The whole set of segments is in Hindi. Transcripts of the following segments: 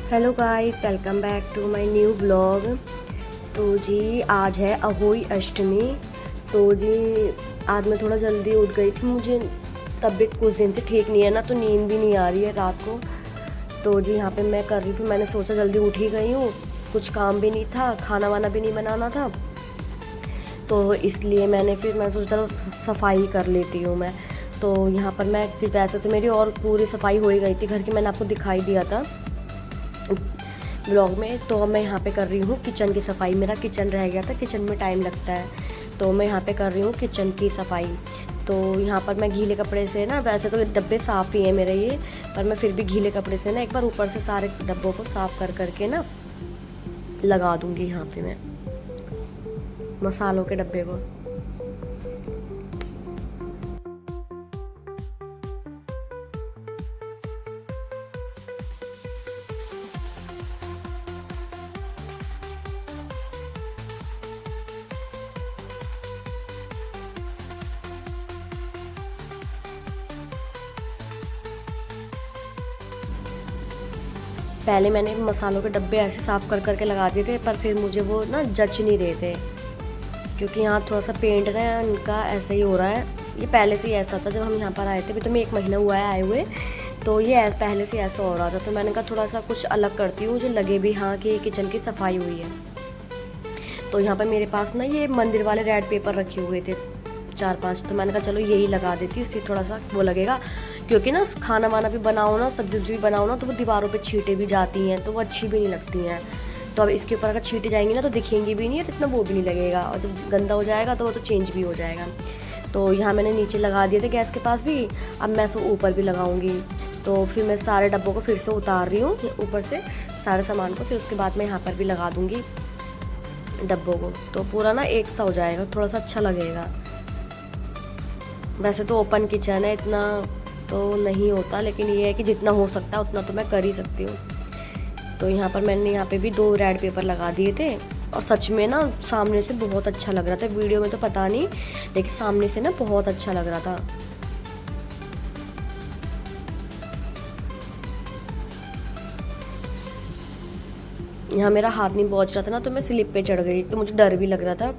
Hello guys, welcome back to my new blog. तो जी आज है अहोई अष्टमी। तो जी आज मैं थोड़ा जल्दी उठ गई थी, मुझे तबीयत कुछ दिन से ठीक नहीं है ना, तो नींद भी नहीं आ रही है रात को। तो जी यहाँ पे मैं कर रही थी, मैंने सोचा जल्दी उठ ही गई हूँ, कुछ काम भी नहीं था, खाना वाना भी नहीं बनाना था, तो इसलिए मैंने सोचा चलो सफाई कर लेती हूँ मैं। तो यहाँ पर मैं फिर वैसे तो मेरी और पूरी सफाई हो ही गई थी घर की, मैंने आपको दिखाई दिया था ब्लॉग में। तो मैं यहाँ पे कर रही हूँ किचन की सफाई, मेरा किचन रह गया था, किचन में टाइम लगता है, तो मैं यहाँ पे कर रही हूँ किचन की सफाई। तो यहाँ पर मैं गीले कपड़े से ना, वैसे तो डब्बे साफ़ ही हैं मेरे ये, पर मैं फिर भी गीले कपड़े से ना एक बार ऊपर से सारे डब्बों को साफ़ कर करके ना लगा दूँगी यहाँ पे मैं मसालों के डब्बे को। पहले मैंने मसालों के डब्बे ऐसे साफ़ कर करके लगा दिए थे, पर फिर मुझे वो ना जच नहीं रहे थे, क्योंकि यहाँ थोड़ा सा पेंट ना इनका ऐसा ही हो रहा है। ये पहले से ही ऐसा था, जब हम यहाँ पर आए थे, अभी तो मैं 1 महीना हुआ है आए हुए, तो ये पहले से ऐसा हो रहा था। तो मैंने कहा थोड़ा सा कुछ अलग करती हूँ, मुझे लगे भी हाँ कि किचन की सफाई हुई है। तो यहाँ पर मेरे पास ना ये मंदिर वाले रेड पेपर रखे हुए थे 4-5, तो मैंने कहा चलो यही लगा देती हूँ, इससे थोड़ा सा वो लगेगा, क्योंकि ना खाना वाना भी बनाओ ना, सब्जी भी बनाओ ना, तो वो दीवारों पे छींटे भी जाती हैं, तो वो अच्छी भी नहीं लगती हैं। तो अब इसके ऊपर अगर छींटे जाएंगी ना तो दिखेंगी भी नहीं है, तो इतना वो भी नहीं लगेगा, और जब गंदा हो जाएगा तो वो तो चेंज भी हो जाएगा। तो यहाँ मैंने नीचे लगा दिए थे गैस के पास भी, अब मैं इसको ऊपर भी लगाऊंगी। तो फिर मैं सारे डब्बों को फिर से उतार रही हूँ ऊपर से सारे सामान को, फिर उसके बाद मैं यहाँ पर भी लगा दूँगी डब्बों को, तो पूरा ना एक सा हो जाएगा, थोड़ा सा अच्छा लगेगा। वैसे तो ओपन किचन है, इतना तो नहीं होता, लेकिन ये है कि जितना हो सकता है उतना तो मैं कर ही सकती हूँ। तो यहाँ पर मैंने यहाँ पे भी 2 रेड पेपर लगा दिए थे, और सच में ना सामने से बहुत अच्छा लग रहा था, वीडियो में तो पता नहीं, लेकिन सामने से ना बहुत अच्छा लग रहा था। यहाँ मेरा हाथ नहीं पहुँच रहा था ना, तो मैं स्लिप पे चढ़ गई, तो मुझे डर भी लग रहा था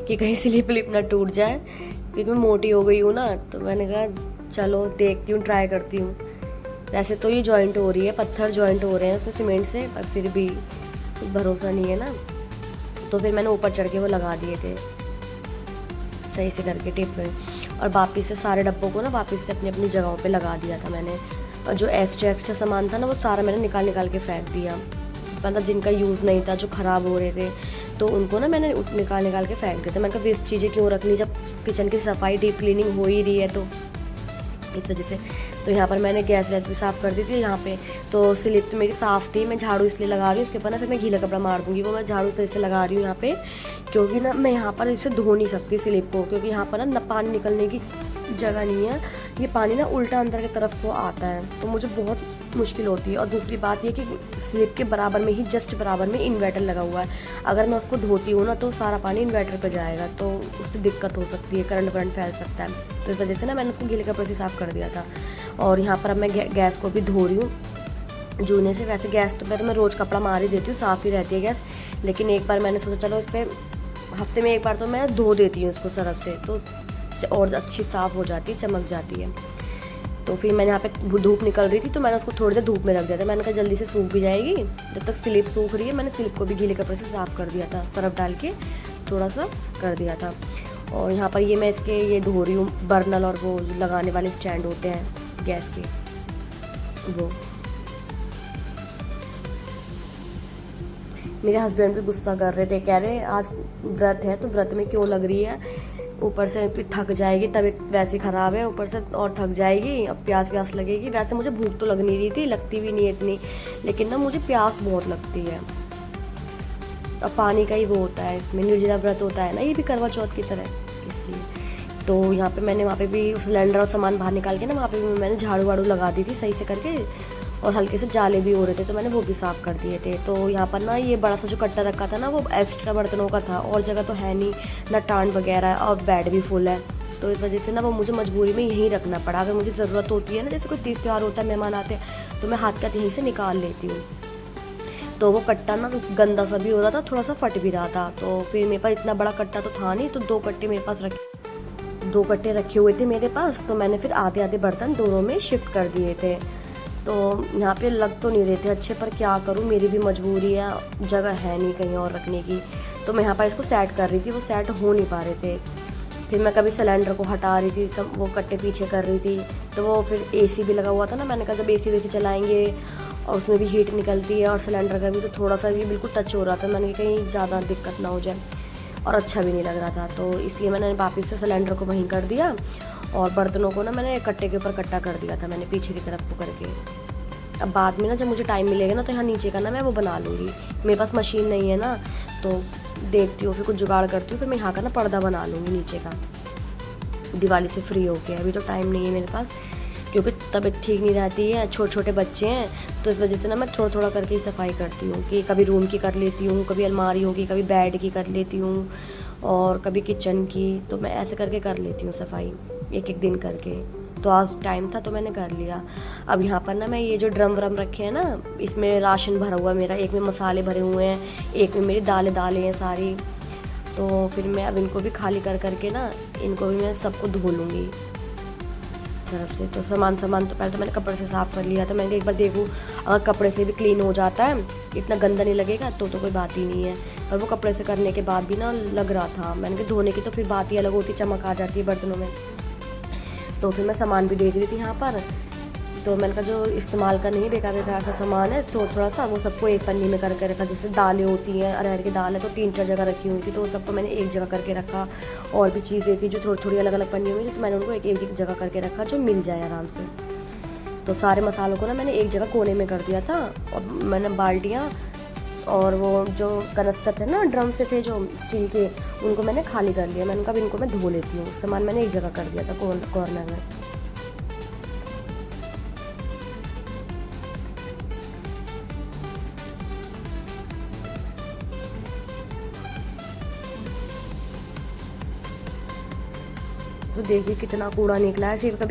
कि कहीं स्लिप लिप ना टूट जाए, क्योंकि मैं मोटी हो गई हूँ ना। तो मैंने कहा चलो देखती हूँ, ट्राई करती हूँ। वैसे तो ये जॉइंट हो रही है, पत्थर जॉइंट हो रहे हैं उसमें सीमेंट से, पर फिर भी भरोसा नहीं है ना, तो फिर मैंने ऊपर चढ़ के वो लगा दिए थे सही से करके टेप में, और वापस से सारे डब्बों को ना वापस से अपनी अपनी जगहों पे लगा दिया था मैंने। और जो एक्स्ट्रा सामान था ना वो सारा मैंने निकाल निकाल के फेंक दिया, मतलब जिनका यूज़ नहीं था, जो ख़राब हो रहे थे, तो उनको ना मैंने निकाल निकाल के फेंक दिया था। मैंने कहा वेस्ट चीज़ें क्यों रखनी, जब किचन की सफाई डीप क्लीनिंग हो ही रही है, तो इस वजह से। तो यहाँ पर मैंने गैस वैस भी साफ़ कर दी थी यहाँ पे, तो स्लिप तो मेरी साफ़ थी, मैं झाड़ू इसलिए लगा रही हूँ, उसके ऊपर ना फिर मैं गीला कपड़ा मार दूँगी, वो मैं झाड़ू फिर से लगा रही हूँ यहाँ पे, क्योंकि ना मैं यहाँ पर इसे धो नहीं सकती स्लिप को, क्योंकि यहाँ पर ना पानी निकलने की जगह नहीं है, ये पानी ना उल्टा अंदर की तरफ को आता है, तो मुझे बहुत मुश्किल होती है। और दूसरी बात ये कि स्लिप के बराबर में ही, जस्ट बराबर में इन्वर्टर लगा हुआ है, अगर मैं उसको धोती हूँ ना तो सारा पानी इन्वर्टर पर जाएगा, तो उससे दिक्कत हो सकती है, करंट फैल सकता है। तो इस वजह से ना मैंने उसको गीले कपड़े से साफ़ कर दिया था। और यहाँ पर अब मैं गैस को भी धो रही हूँ जूने से। वैसे गैस तो मैं रोज़ कपड़ा मार ही देती हूँ, साफ़ ही रहती है गैस, लेकिन एक बार मैंने सोचा चलो इस पर हफ्ते में एक बार तो मैं धो देती हूँ इसको सर्फ से, तो और अच्छी साफ़ हो जाती है, चमक जाती है। तो फिर मैंने यहाँ पे धूप निकल रही थी, तो मैंने उसको थोड़ी देर धूप में रख दिया था, मैंने कहा जल्दी से सूख भी जाएगी, जब तक स्लिप सूख रही है। मैंने स्लिप को भी गीले कपड़े से साफ़ कर दिया था, सर्फ डाल के थोड़ा सा कर दिया था। और यहाँ पर ये मैं इसके ये धो रही हूँ बर्नल, और वो लगाने वाले स्टैंड होते हैं गैस के, वो। मेरे हस्बैंड भी गुस्सा कर रहे थे, कह रहे आज व्रत है तो व्रत में क्यों लग रही है, ऊपर से थक जाएगी, तबीयत वैसे ख़राब है, ऊपर से और थक जाएगी, अब प्यास व्यास लगेगी। वैसे मुझे भूख तो लग नहीं रही थी, लगती भी नहीं है इतनी, लेकिन ना मुझे प्यास बहुत लगती है। अब पानी का ही वो होता है इसमें, निर्जला व्रत होता है ना, ये भी करवा चौथ की तरह, इसलिए। तो यहाँ पे मैंने वहाँ पे भी सिलेंडर और सामान बाहर निकाल के ना वहाँ पे भी मैंने झाड़ू वाड़ू लगा दी थी सही से करके, और हल्के से जाले भी हो रहे थे, तो मैंने वो भी साफ़ कर दिए थे। तो यहाँ पर ना ये बड़ा सा जो कट्टा रखा था ना, वो एक्स्ट्रा बर्तनों का था, और जगह तो है नहीं, ना टांड वगैरह, और बेड भी फुल है, तो इस वजह से ना वो मुझे मजबूरी में यहीं रखना पड़ा। अगर मुझे ज़रूरत होती है ना, जैसे कोई तीज त्यौहार होता है, मेहमान आते हैं, तो मैं हाथ के हाथ यहीं से निकाल लेती हूँ। तो वो कट्टा ना गंदा सा भी हो रहा था, थोड़ा सा फट भी रहा था। तो फिर मेरे पास इतना बड़ा कट्टा तो था नहीं, तो 2 कट्टे मेरे पास रखे, 2 कट्टे रखे हुए थे मेरे पास। तो मैंने फिर आधे आधे बर्तन दोनों में शिफ्ट कर दिए थे। तो यहाँ पे लग तो नहीं रहे थे अच्छे, पर क्या करूँ, मेरी भी मजबूरी है, जगह है नहीं कहीं और रखने की। तो मैं यहाँ पर इसको सेट कर रही थी, वो सेट हो नहीं पा रहे थे। फिर मैं कभी सिलेंडर को हटा रही थी, सब वो कट्टे पीछे कर रही थी। तो वो फिर एसी भी लगा हुआ था ना, मैंने कहा जब एसी वैसी चलाएंगे और उसमें भी हीट निकलती है, और सिलेंडर का भी तो थोड़ा सा भी बिल्कुल टच हो रहा था, मैंने कहीं ज़्यादा दिक्कत ना हो जाए, और अच्छा भी नहीं लग रहा था। तो इसलिए मैंने वापस से सिलेंडर को वहीं कर दिया, और बर्तनों को ना मैंने कट्टे के ऊपर कट्टा कर दिया था मैंने पीछे की तरफ को करके। अब बाद में ना जब मुझे टाइम मिलेगा ना, तो यहाँ नीचे का ना मैं वो बना लूँगी। मेरे पास मशीन नहीं है ना, तो देखती हूँ, फिर कुछ जुगाड़ करती हूँ, फिर मैं यहाँ का ना पर्दा बना लूँगी नीचे का, दिवाली से फ्री होके। अभी तो टाइम नहीं है मेरे पास, क्योंकि तबीयत ठीक नहीं रहती है, छोटे छोटे बच्चे हैं, तो इस वजह से ना मैं थोड़ा थोड़ा करके ही सफाई करती हूँ, कि कभी रूम की कर लेती हूँ, कभी अलमारी होगी, कभी बेड की कर लेती हूँ, और कभी किचन की। तो मैं ऐसे करके कर लेती हूँ सफाई, एक एक दिन करके। तो आज टाइम था तो मैंने कर लिया। अब यहाँ पर ना मैं ये जो ड्रम व्रम रखे हैं ना, इसमें राशन भरा हुआ है मेरा, एक में मसाले भरे हुए हैं, एक में मेरी दालें हैं सारी। तो फिर मैं अब इनको भी खाली कर करके ना, इनको भी मैं सबको धो लूँगी तरफ से। तो सामान तो पहले तो मैंने कपड़े से साफ़ कर लिया था। मैंने एक बार देखूँ, अगर कपड़े से भी क्लीन हो जाता है, इतना गंदा नहीं लगेगा, तो कोई बात ही नहीं है। पर वो कपड़े से करने के बाद भी ना लग रहा था, मैंने कहा धोने की तो फिर बात ही अलग होती, चमक आ जाती है बर्तनों में। तो फिर मैं सामान भी देख रही थी यहाँ पर, तो मैंने कहा जो इस्तेमाल का नहीं बेकार सा सामान है, तो थोड़ा सा वो सबको एक पन्नी में करके रखा। जैसे दालें होती हैं, अरहर की दाल है तो 3-4 जगह रखी हुई थी, तो सबको मैंने एक जगह करके रखा। और भी चीज़ें थी जो थोड़ी थोड़ी अलग अलग पन्नियों में, तो मैंने उनको एक एक जगह करके रखा, जो मिल जाए आराम से। तो सारे मसालों को ना मैंने एक जगह कोने में कर दिया था, और मैंने बाल्टियाँ और वो जो कनस्तर थे ना ड्रम से थे जो स्टील के, उनको मैंने खाली कर लिया। मैंने कहा इनको मैं धो लेती हूँ, सामान मैंने एक जगह कर दिया था कॉर्नर में। तो देखिए कितना कूड़ा निकला है, सिर्फ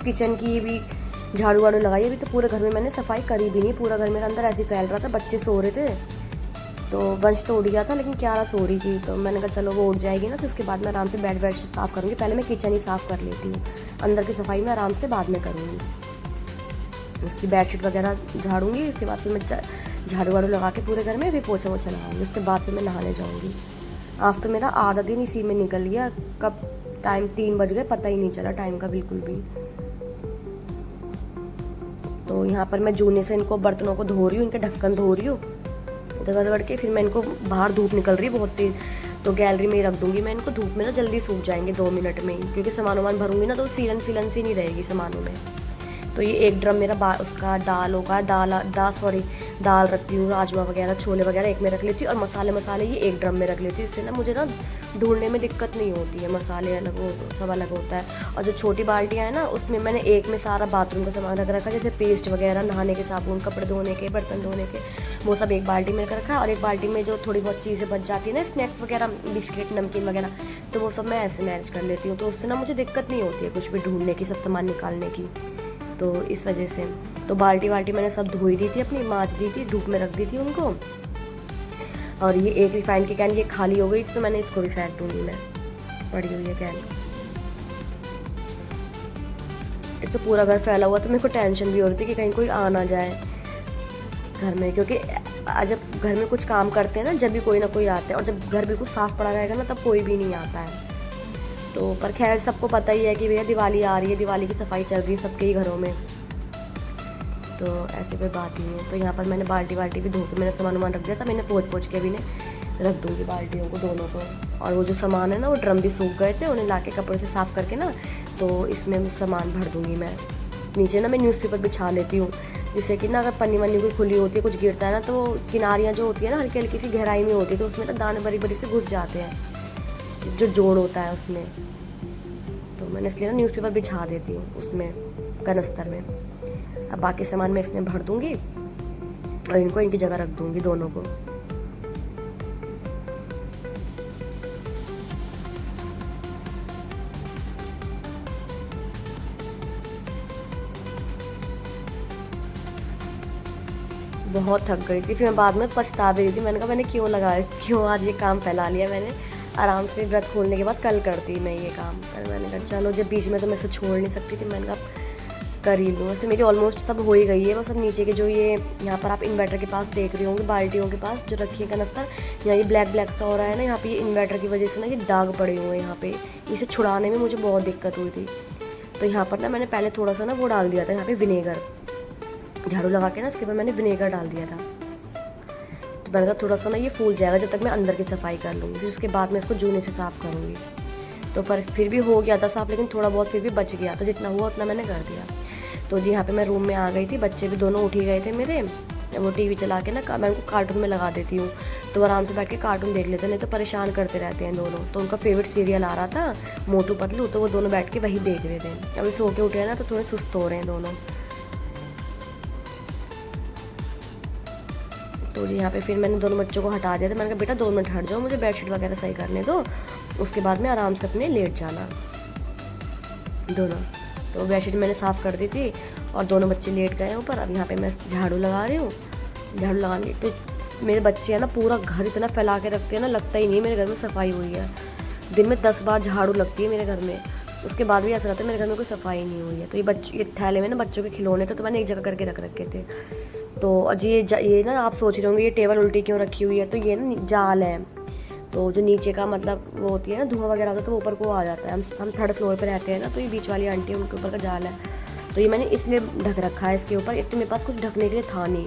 किचन की भी झाड़ू वाड़ू लगाई। अभी तो पूरे घर में मैंने सफाई करी भी नहीं, पूरा घर मेरे अंदर ऐसे फैल रहा था, बच्चे सो रहे थे, तो वंश तो उड़ गया था, लेकिन क्यारा सो रही थी। तो मैंने कहा चलो वो उठ जाएगी ना, तो उसके बाद मैं आराम से बेड साफ़ करूँगी। पहले मैं किचन ही साफ़ कर लेती हूँ, अंदर की सफाई मैं आराम से बाद में करूँगी। उसकी बेडशीट वगैरह झाड़ूंगी, उसके बाद फिर मैं झाड़ू वाड़ू लगा के पूरे घर में भी पोछा वोछा लगाऊंगी। उसके बाद फिर मैं नहाने जाऊँगी। आज तो मेरा आधा दिन इसी में निकल गया, कब टाइम 3 बज गए पता ही नहीं चला टाइम का बिल्कुल भी। तो यहाँ पर मैं जूने से इनको बर्तनों को धो रही हूँ, इनके ढक्कन धो रही हूँ रगड़ के। फिर मैं इनको, बाहर धूप निकल रही है बहुत तेज़, तो गैलरी में ही रख दूँगी मैं इनको, धूप में ना जल्दी सूख जाएंगे 2 मिनट में ही, क्योंकि सामान वामान भरूँगी ना तो सीलन सी नहीं रहेगी सामानों में। तो ये एक ड्रम मेरा उसका दाल रखती हूँ, राजमा वगैरह छोले वगैरह एक में रख लेती हूँ, और मसाले ये एक ड्रम में रख लेती हूँ। इससे ना मुझे ना ढूंढने में दिक्कत नहीं होती है, मसाले अलग हो सब अलग होता है। और जो छोटी बाल्टियाँ हैं ना, उसमें मैंने एक में सारा बाथरूम का सामान रख रखा है, जैसे पेस्ट वगैरह, नहाने के साबुन, कपड़े धोने के, बर्तन धोने के, वो सब एक बाल्टी में रखा है। और एक बाल्टी में जो थोड़ी बहुत चीज़ें बच जाती है ना, स्नैक्स वगैरह, बिस्किट नमकीन वगैरह, तो वो सब मैं ऐसे मैनेज कर लेती हूँ। तो उससे ना मुझे दिक्कत नहीं होती है कुछ भी ढूंढने की, सब सामान निकालने की। तो इस वजह से तो बाल्टी मैंने सब धोई दी थी, अपनी माँज दी थी, धूप में रख दी थी उनको। और ये एक रिफाइंड की कैन ये खाली हो गई, तो मैंने इसको भी फेंक दूँगी, मैं पड़ी हुई है कैन। एक तो पूरा घर फैला हुआ, तो मेरे को टेंशन भी हो रही थी कि कहीं कोई आ ना जाए घर में, क्योंकि जब घर में कुछ काम करते हैं ना, जब भी कोई ना कोई आता है, और जब घर बिल्कुल साफ़ पड़ा रहेगा ना, तब कोई भी नहीं आता है। तो पर खैर सबको पता ही है कि भैया दिवाली आ रही है, दिवाली की सफाई चल रही है सबके ही घरों में, तो ऐसी कोई बात नहीं है। तो यहाँ पर मैंने बाल्टी भी धो के मैंने सामान रख दिया था, मैंने पोंछ के भी रख दूँगी बाल्टियों को दोनों को। और वो जो सामान है ना, वो ड्रम भी सूख गए थे, उन्हें लाके कपड़े से साफ़ करके ना, तो इसमें सामान भर दूँगी मैं। नीचे ना मैं न्यूज़पेपर बिछा लेती हूँ, जिससे कि ना अगर पन्नी वन्नी कोई खुली होती है, कुछ गिरता है ना, तो किनारियाँ जो होती है ना, हल्की हल्की सी गहराई में होती है, तो उसमें ना दाने बड़ी से घुस जाते हैं, जो जोड़ होता है उसमें। तो मैंने इसलिए ना न्यूज़पेपर बिछा देती हूँ उसमें, कनस्तर में। अब बाकी सामान मैं इसमें भर दूँगी, और इनको इनकी जगह रख दूँगी दोनों को। बहुत थक गई थी। फिर मैं बाद में पछता भी रही थी, मैंने कहा मैंने क्यों लगाया, क्यों आज ये काम फैला लिया मैंने, आराम से व्रत खोलने के बाद कल करती मैं ये काम। पर मैंने कहा चलो, जब बीच में तो मैं इसे छोड़ नहीं सकती थी, मैंने कहा कर ही लूँ। वैसे मेरी ऑलमोस्ट सब हो ही गई है, बस सब नीचे के जो ये यहाँ पर आप इन्वर्टर के पास देख रहे होंगे, बाल्टियों के पास जो रखी है कनस्तर, यहाँ ये ब्लैक ब्लैक सा हो रहा है ना, यहाँ पे ये इन्वर्टर की वजह से ना ये दाग पड़े हुए हैं यहाँ पे, इसे छुड़ाने में मुझे बहुत दिक्कत हुई थी। तो यहाँ पर ना मैंने पहले थोड़ा सा ना वो डाल दिया था यहाँ पे विनेगर, झाड़ू लगा के ना उसके बाद मैंने विनेगर डाल दिया था। तो मैंने कहा थोड़ा सा ना ये फूल जाएगा जब तक मैं अंदर की सफाई कर लूँगी, फिर उसके बाद मैं इसको जूने से साफ़ करूँगी। तो फिर भी हो गया था साफ़, लेकिन थोड़ा बहुत फिर भी बच गया था, जितना हुआ उतना मैंने कर दिया। तो जी यहाँ पे मैं रूम में आ गई थी, बच्चे भी दोनों उठ ही गए थे मेरे। वो टीवी चला के ना मैं उनको कार्टून में लगा देती हूँ, तो आराम से बैठ के कार्टून देख लेते, नहीं तो परेशान करते रहते हैं दोनों। तो उनका फेवरेट सीरियल आ रहा था मोटू पतलू, तो वो दोनों बैठ के वही देख रहे थे। अभी सो के उठे हैं ना, तो थोड़े सुस्त हो रहे हैं दोनों। तो जी यहाँ पे फिर मैंने दोनों बच्चों को हटा दिया था, मैंने कहा बेटा 2 मिनट हट जाओ, मुझे बेडशीट वगैरह सही करने दो, उसके बाद में आराम से अपने लेट जाना दोनों। तो बेडशीट मैंने साफ़ कर दी थी और दोनों बच्चे लेट गए ऊपर। अब यहाँ पे मैं झाड़ू लगा रही हूँ। झाड़ू लगाने तो मेरे बच्चे हैं ना पूरा घर इतना फैला के रखते हैं ना, लगता ही नहीं मेरे घर में सफाई हुई है। दिन में 10 बार झाड़ू लगती है मेरे घर में, उसके बाद भी ऐसा रहता है मेरे घर में कोई सफाई नहीं हुई है। तो ये थैले में ना बच्चों के खिलौने थे, तो मैंने एक जगह करके रख रखे थे। तो अजी ये ना आप सोच रहे होंगे ये टेबल उल्टी क्यों रखी हुई है, तो ये ना जाल है। तो जो नीचे का मतलब वो होती है ना, धुआं वगैरह होता है, तो वो ऊपर को आ जाता है। हम 3rd फ्लोर पर रहते हैं ना, तो ये बीच वाली आंटी है उनके ऊपर का जाल है, तो ये मैंने इसलिए ढक रखा है इसके ऊपर। एक तो मेरे पास कुछ ढकने के लिए था नहीं,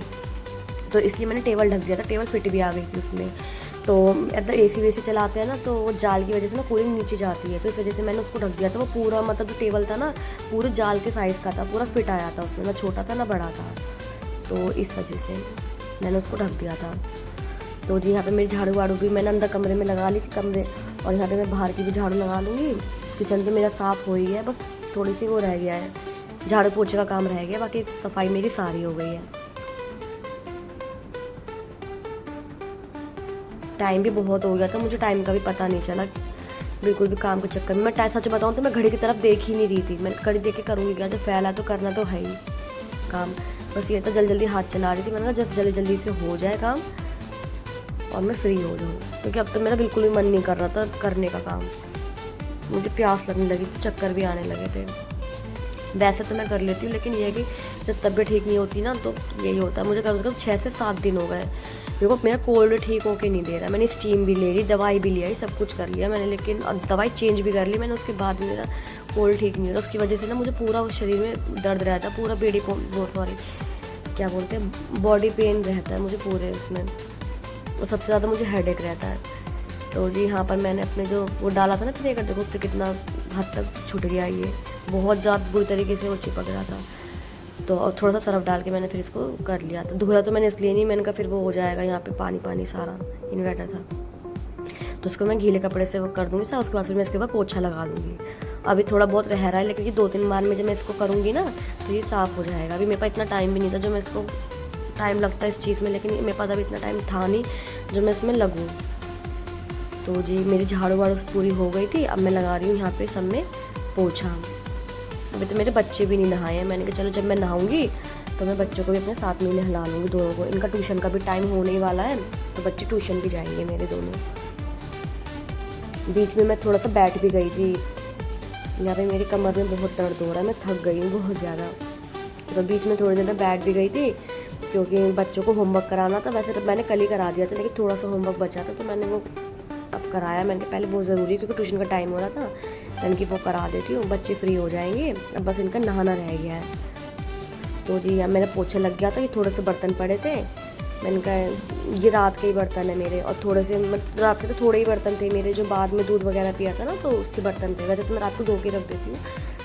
तो इसलिए मैंने टेबल ढक दिया था। टेबल फिट भी आ गई थी उसमें। तो मतलब AC वेसी चलाते हैं ना, तो वो जाल की वजह से ना कूलिंग नीचे जाती है, तो इस वजह से मैंने उसको ढक दिया था। वो पूरा मतलब जो टेबल था ना, पूरे जाल के साइज़ का था, पूरा फिट आया था उसमें, ना छोटा था ना बड़ा था, तो इस वजह से मैंने उसको ढक दिया था। तो जी यहाँ पे मेरी झाड़ू वाड़ू भी मैंने अंदर कमरे में लगा ली थी कमरे, और यहाँ पे मैं बाहर की भी झाड़ू लगा लूँगी। किचन तो मेरा साफ़ हो ही है, बस थोड़ी सी वो रह गया है, झाड़ू पोछे का काम रह गया, बाकी सफाई मेरी सारी हो गई है। टाइम भी बहुत हो गया था, मुझे टाइम का भी पता नहीं चला बिल्कुल भी काम के चक्कर में। मैं सच बताऊँ तो मैं घड़ी की तरफ देख ही नहीं रही थी, मैं घड़ी देख के करूँगी क्या, जब फैला तो करना तो है ही काम। बस ये तो जल्दी जल्दी हाथ चला रही थी, मैंने कहा जब जल्दी जल्दी से हो जाए काम और मैं फ्री हो जाऊँ, क्योंकि अब तो मेरा बिल्कुल भी मन नहीं कर रहा था करने का काम। मुझे प्यास लगने लगी थी, चक्कर भी आने लगे थे। वैसे तो मैं कर लेती हूँ, लेकिन ये है कि जब तबीयत ठीक नहीं होती ना, तो यही होता है। मुझे कम से कम 6 से 7 दिन हो गए मेरा कोल्ड ठीक होके नहीं दे रहा। मैंने स्टीम भी ले ली, दवाई भी लिया, सब कुछ कर लिया मैंने, लेकिन दवाई चेंज भी कर ली मैंने, उसके बाद मेरा कोल्ड ठीक नहीं हो रहा। उसकी वजह से ना मुझे पूरा शरीर में दर्द रहता है, पूरा सॉरी क्या बोलते हैं, बॉडी पेन रहता है मुझे पूरे उसमें, और सबसे ज़्यादा मुझे हेडेक रहता है। तो जी यहाँ पर मैंने अपने जो वो डाला था ना फिनेगर, देखो उससे कितना हद तक छूट गया, ये बहुत ज़्यादा बुरी तरीके से वो चिपक रहा था। तो और थोड़ा सा सरफ डाल के मैंने फिर इसको कर लिया था। धोया तो मैंने इसलिए नहीं, मैंने कहा फिर वो हो जाएगा, यहाँ पे पानी पानी सारा इन्वर्टर था, तो उसको मैं गीले कपड़े से वो कर दूँगी सारा। उसके बाद फिर मैं इसके ऊपर पोछा लगा दूँगी। अभी थोड़ा बहुत रह रहा है, लेकिन ये 2-3 बार में जब मैं इसको करूँगी ना, तो ये साफ़ हो जाएगा। अभी मेरे पास इतना टाइम भी नहीं था, जो मैं इसको टाइम लगता है इस चीज़ में, लेकिन मेरे पास अभी इतना टाइम था नहीं जो मैं इसमें लगूँ। तो जी मेरी झाड़ू वाड़ू पूरी हो गई थी। अब मैं लगा रही हूँ यहाँ पे सब में पोछा। अभी तो मेरे बच्चे भी नहीं नहाए हैं, मैंने कहा चलो जब मैं नहाऊंगी तो मैं बच्चों को भी अपने साथ में ही नहला लूँगी दोनों को। इनका ट्यूशन का भी टाइम होने ही वाला है, तो बच्चे ट्यूशन भी जाएंगे मेरे दोनों। बीच में मैं थोड़ा सा बैठ भी गई थी, यहाँ पे मेरी कमर में बहुत दर्द हो रहा है, मैं थक गई हूँ बहुत ज़्यादा। तो बीच में थोड़ी देर में बैठ भी गई थी, क्योंकि बच्चों को होमवर्क कराना था। वैसे तो मैंने कल ही करा दिया था, लेकिन थोड़ा सा होमवर्क बचा था, तो मैंने वो अब कराया। मैंने पहले बहुत ज़रूरी है, क्योंकि ट्यूशन का टाइम हो रहा था, मैंने कि वो करा देती हूँ, बच्चे फ्री हो जाएंगे। अब बस इनका नहाना रह गया है। तो जी अब मेरा पोछा लग गया था, ये थोड़े से बर्तन पड़े थे, मैंने कहा ये रात के ही बर्तन है मेरे, और थोड़े से रात के तो थोड़े ही बर्तन थे मेरे, जो बाद में दूध वगैरह पिया था ना, तो उसके बर्तन थे। वैसे तो मैं रात को धो के रख देती हूँ,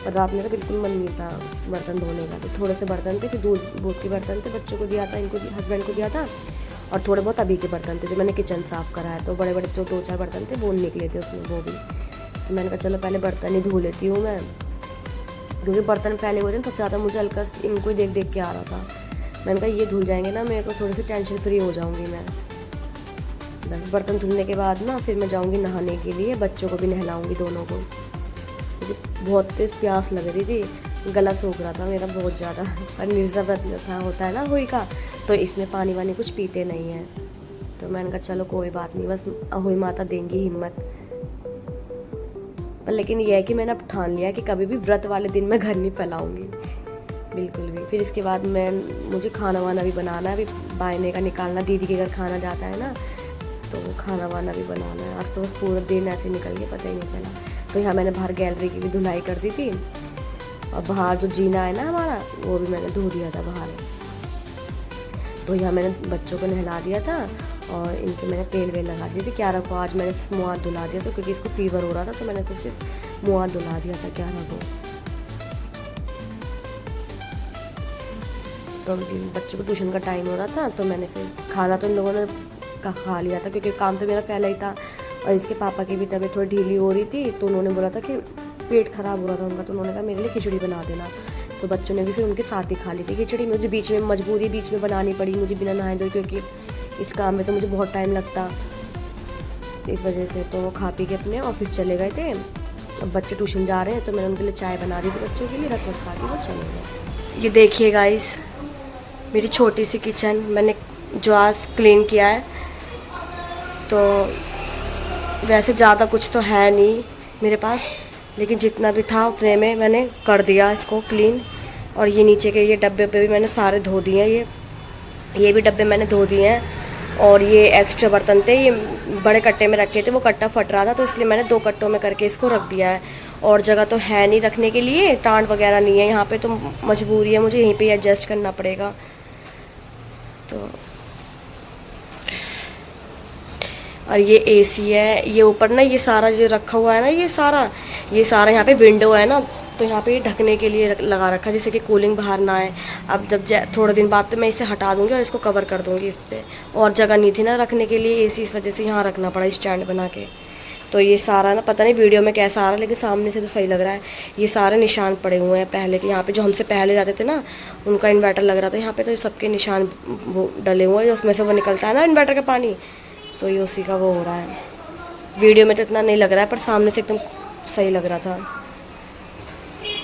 पर रात में तो बिल्कुल मन नहीं था बर्तन धोने का, तो थोड़े से बर्तन थे। फिर दूध के बर्तन थे, बच्चों को दिया था, इनको हस्बैंड को दिया था, और थोड़े बहुत अभी के बर्तन थे जो मैंने किचन साफ़ कराया। तो बड़े बड़े जो 2-4 बर्तन थे वो निकले थे उसमें, वो भी। तो मैंने कहा चलो पहले बर्तन ही धो लेती हूँ मैं, क्योंकि बर्तन फैले हुए थे सबसे ज़्यादा मुझे हल्का इनको ही देख देख के आ रहा था। मैंने कहा ये धुल जाएंगे ना, मेरे को थोड़ी सी टेंशन फ्री हो जाऊँगी मैं। बस बर्तन धुलने के बाद ना फिर मैं जाऊँगी नहाने के लिए, बच्चों को भी नहलाऊँगी दोनों को। मुझे बहुत तेज़ प्यास लग रही थी, गला सूख रहा था मेरा बहुत ज़्यादा। पर निर्जला व्रत था होता है ना अहोई का, तो इसमें पानी वानी कुछ पीते नहीं हैं। तो मैंने कहा चलो कोई बात नहीं, बस अहोई माता देंगी हिम्मत। पर लेकिन यह है कि मैंने अब ठान लिया कि कभी भी व्रत वाले दिन मैं घर नहीं फैलाऊंगी बिल्कुल भी। फिर इसके बाद मुझे खाना वाना भी बनाना है, अभी बायने का निकालना, दीदी के घर खाना जाता है ना, तो खाना वाना भी बनाना है। आज तो बस पूरा दिन ऐसे निकल गया, पता ही नहीं चला। तो यहाँ मैंने बाहर गैलरी की भी धुलाई कर दी थी, और बाहर जो जीना है ना हमारा, वो भी मैंने धो दिया था बाहर। तो यहाँ मैंने बच्चों को नहला दिया था, और इनके मैंने तेल वेल लगा दिए थे। क्या रखो, आज मैंने मुँह हाथ धुला दिया था क्योंकि इसको फीवर हो रहा था, तो मैंने तो सिर्फ मुँह हाथ धुला दिया था। क्या रखो, तो बच्चों को ट्यूशन का टाइम हो रहा था, तो मैंने फिर खाना तो इन लोगों ने खा लिया था क्योंकि काम तो मेरा पहले ही था। और इसके पापा की भी तबीयत थोड़ी ढीली हो रही थी, तो उन्होंने बोला था कि पेट ख़राब हो रहा था उनका, तो उन्होंने कहा मेरे लिए खिचड़ी बना देना। तो बच्चों ने भी फिर उनके साथ ही खा ली थी खिचड़ी। मुझे बीच में मजबूरी बीच में बनानी पड़ी मुझे बिना नहाए धोए, क्योंकि इस काम में तो मुझे बहुत टाइम लगता इस वजह से। तो वो खा पी के अपने ऑफिस चले गए थे। अब बच्चे ट्यूशन जा रहे हैं, तो मैंने उनके लिए चाय बना दी थी बच्चों के लिए, रस वस खा के वो चले गए। ये देखिए गाइस, मेरी छोटी सी किचन मैंने जो आज क्लीन किया है। तो वैसे ज़्यादा कुछ तो है नहीं मेरे पास, लेकिन जितना भी था उतने में मैंने कर दिया इसको क्लीन। और ये नीचे के ये डब्बे पे भी मैंने सारे धो दिए हैं, ये भी डब्बे मैंने धो दिए हैं। और ये एक्स्ट्रा बर्तन थे, ये बड़े कट्टे में रखे थे, वो कट्टा फट रहा था, तो इसलिए मैंने 2 कट्टों में करके इसको रख दिया है। और जगह तो है नहीं रखने के लिए, टांट वगैरह नहीं है यहाँ पे, तो मजबूरी है मुझे यहीं पे एडजस्ट करना पड़ेगा। तो और ये एसी है, ये ऊपर ना ये सारा जो रखा हुआ है ना, ये सारा यहाँ पे विंडो है ना, तो यहाँ पे ढकने के लिए लगा रखा है, जिससे कि कूलिंग बाहर ना आए। अब जब थोड़े दिन बाद तो मैं इसे हटा दूंगी और इसको कवर कर दूंगी इस पर। और जगह नहीं थी ना रखने के लिए एसी, इस वजह से यहाँ रखना पड़ा स्टैंड बना के। तो ये सारा ना पता नहीं वीडियो में कैसा आ रहा है, लेकिन सामने से तो सही लग रहा है। ये सारे निशान पड़े हुए हैं पहले के, यहाँ पे जो हमसे पहले रहते थे ना, उनका इन्वर्टर लग रहा था यहाँ पे, तो सबके निशान वो डले हुए हैं, उसमें से वो निकलता है ना इन्वर्टर का पानी, तो ये उसी का वो हो रहा है। वीडियो में तो इतना नहीं लग रहा है, पर सामने से एकदम सही लग रहा था।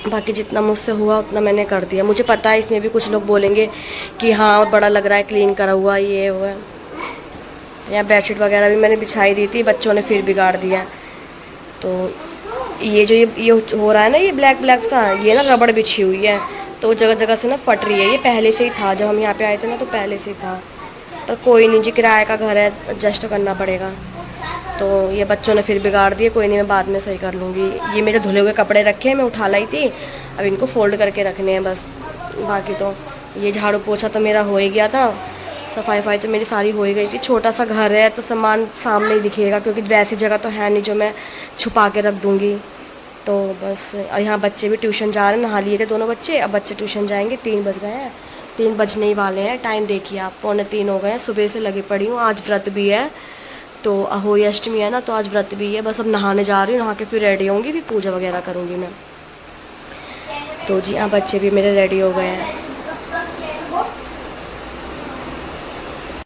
बाकी जितना मुझसे हुआ उतना मैंने कर दिया। मुझे पता है इसमें भी कुछ लोग बोलेंगे कि हाँ बड़ा लग रहा है, क्लीन करा हुआ ये वो है। यहाँ बेडशीट वगैरह भी मैंने बिछाई दी थी, बच्चों ने फिर बिगाड़ दिया। तो ये जो ये हो रहा है ना, ये ब्लैक ब्लैक सा, ये ना रबड़ बिछी हुई है, तो जगह जगह से ना फट रही है। ये पहले से ही था, जब हम यहाँ पे आए थे ना, तो पहले से ही था। तो कोई नहीं जी, किराए का घर है, एडजस्ट करना पड़ेगा। तो ये बच्चों ने फिर बिगाड़ दिए, कोई नहीं मैं बाद में सही कर लूँगी। ये मेरे धुले हुए कपड़े रखे हैं, मैं उठा लाई थी, अब इनको फोल्ड करके रखने हैं बस। बाकी तो ये झाड़ू पोछा तो मेरा हो ही गया था, सफाई वफाई तो मेरी सारी हो ही गई थी। छोटा सा घर है तो सामान सामने ही दिखेगा, क्योंकि वैसी जगह तो है नहीं जो मैं छुपा के रख दूँगी। तो बस, और यहाँ बच्चे भी ट्यूशन जा रहे हैं, नहा लिए थे दोनों बच्चे, अब बच्चे ट्यूशन जाएंगे। 3 बज गए हैं, 3 बजने ही वाले हैं। टाइम देखिए आप, 2:45 हो गए हैं। सुबह से लगी पड़ी हूँ, आज व्रत भी है, तो अहोई अष्टमी है ना, तो आज व्रत भी है। बस अब नहाने जा रही हूँ, नहा के फिर रेडी होंगी, फिर पूजा वगैरह करूँगी मैं। तो जी हाँ, बच्चे भी मेरे रेडी हो गए हैं।